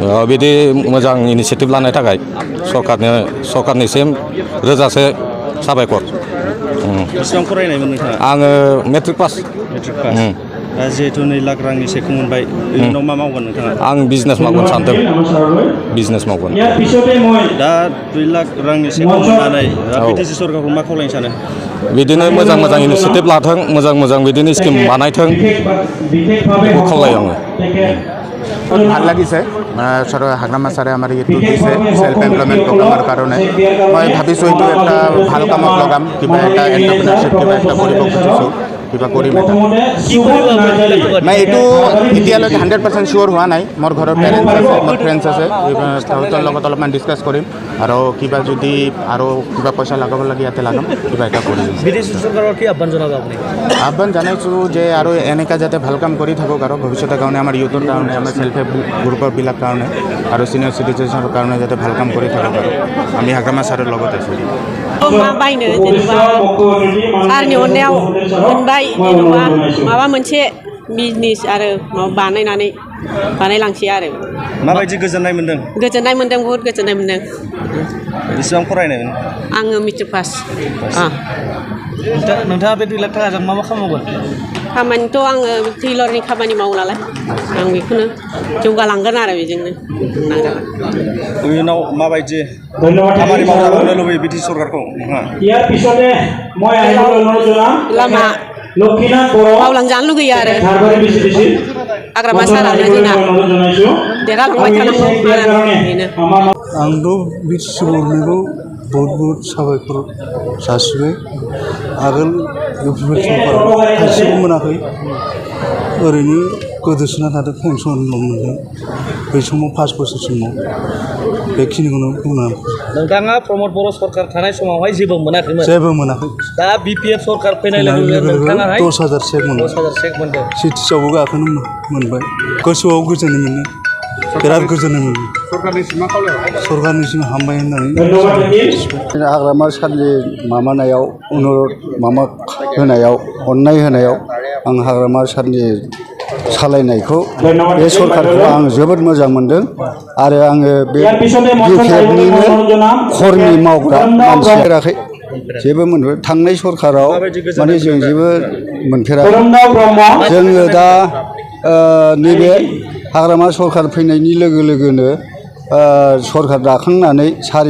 बिदि मोजां इनिसियेटिभ लानाय थाखाय सरकारनिसिम रोजासे साबायखर। बेसेबां फरायनायमोन नोंथाङा? आङो मेट्रिक पास। दा जिहेथु 2 लाख रांनि चेकखौ मोनबाय, इयुनाव मा मावगोन नोंथाङा? आं बिजनेस मावगोन सानदों। बिजनेस मावगोन। दा 2 लाख रांनि चेकखौ मोननानै बिटिसि सरकारखौ मा खावलायनो सानो? बिदिनो मोजां इनिसियेटिभ लाथों, मोजां बिदिनो स्किम बानायथों, बेखौ खावलायो आङो। ভাল লাগিছে হাগ্ৰামা ছাৰে আমাৰ এইটো দিছে সেলফ এমপ্লয়মেণ্ট প্ৰগ্ৰামৰ কাৰণে। মই ভাবিছোঁ এইটো এটা ভাল কামত লগাম, কিবা এটা এণ্টাৰপ্ৰিনাৰশ্বিপ কিবা এটা কৰিব খুজিছোঁ, কিবা কৰিম এটা। মই এইটো এতিয়ালৈকে 100% চিয়'ৰ হোৱা নাই। মোৰ ঘৰৰ পেৰেণ্টছ আছে, মোৰ ফ্ৰেণ্ডছ আছে, সিহঁতৰ লগত অলপমান ডিছকাছ কৰিম আৰু কিবা যদি আৰু কিবা পইচা লগাব লাগে ইয়াতে লগাম, কিবা এটা কৰিম। বিটিসি চৰকাৰৰ কি আহ্বান জনাব আপুনি? আহ্বান জনাইছোঁ যে আৰু এনেকুৱা যাতে ভাল কাম কৰি থাকক আৰু ভৱিষ্যতৰ কাৰণে আমাৰ ইউথৰ কাৰণে, আমাৰ সেল্ফ হেল্প গ্ৰুপৰবিলাক কাৰণে আৰু চিনিয়ৰ চিটিজেনৰ কাৰণে যাতে ভাল কাম কৰি থাকক আৰু আমি হাগ্ৰামা ছাৰৰ লগত আছোঁ। मा बायनो जेनेबा सारनि अननायाव मोनबाय, जेनेबा माबा मोनसे बिजनेस आरो बानायलांसै आरो। माबायदि गोजोननाय मोन्दों? गोजोननाय मोन्दों, बहुद गोजोननाय मोन्दों। बेसेबां फरायनायमोन? आङो मेट्रिक पास। नोंथाङा बे 2 लाख थाखाजों मा मावगोन? खामानिथ' आङो टेलरनि खामानि मावो नालाय, आं बेखौनो जौगालांगोन आरो बेजोंनो नाजागोन। इयुनाव माबायदि खामानि मावजानो लुबैयो बिटिसि सरकारखौ? लामा मावलांजानो लुगैयो आरो हाग्रामा सारानो जोंना देरहालांबाय थानांगौ बेनो। आंथ' बिटिसि गभर्नमेन्टखौ बहुत साबायखर जासिबाय। आगोल इउपिपिएल सरकाराव थाइसेबो मोनाखै, ओरैनो गोदोसोना थादों, पेन्सनल' मोनदों बै समाव 5 बोसोर समाव। बेखिनिखौनो बुंनानै नोंथाङा प्रमद बर' सरकार थानाय समावहाय जेबो मोनाखैमोन? जेबो मोनाखै। दा बिपिएफ सरकार फैनाय लोगो लोगो नोंथाङाहाय 10,000 चेक मोनदों। 10,000 चेक मोनदों। सिटिसआवबो गाखोनो मोनबाय। गोसोआव गोजोननाय मोनो, बिराद गोजोननाय मोनो। सरकारनिसिम हामबाय होननानै हाग्रामा सारनि माबानायाव अनुरद होनायाव अननाय होनायाव आं हाग्रामा सारनि सालायनायखौ बे सरकारखौ आं जोबोद मोजां मोनदों आरो आङो बे बिपिएफनिनो खर्मि मावग्रा मानसि फेराखै, जेबो मोनफेराखै। थांनाय सरकाराव माने जों जेबो मोनफेराखै। जोङो दा नैबे हाग्रामा सरकार फैनायनि लोगो लोगोनो सरकार दाखांनानै 4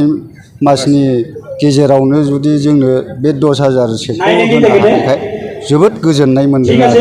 मासनि गेजेरावनो जुदि जोंनो बे 10,000 चेकखौ होनो हानायखाय जोबोद गोजोननाय मोनदों आरो।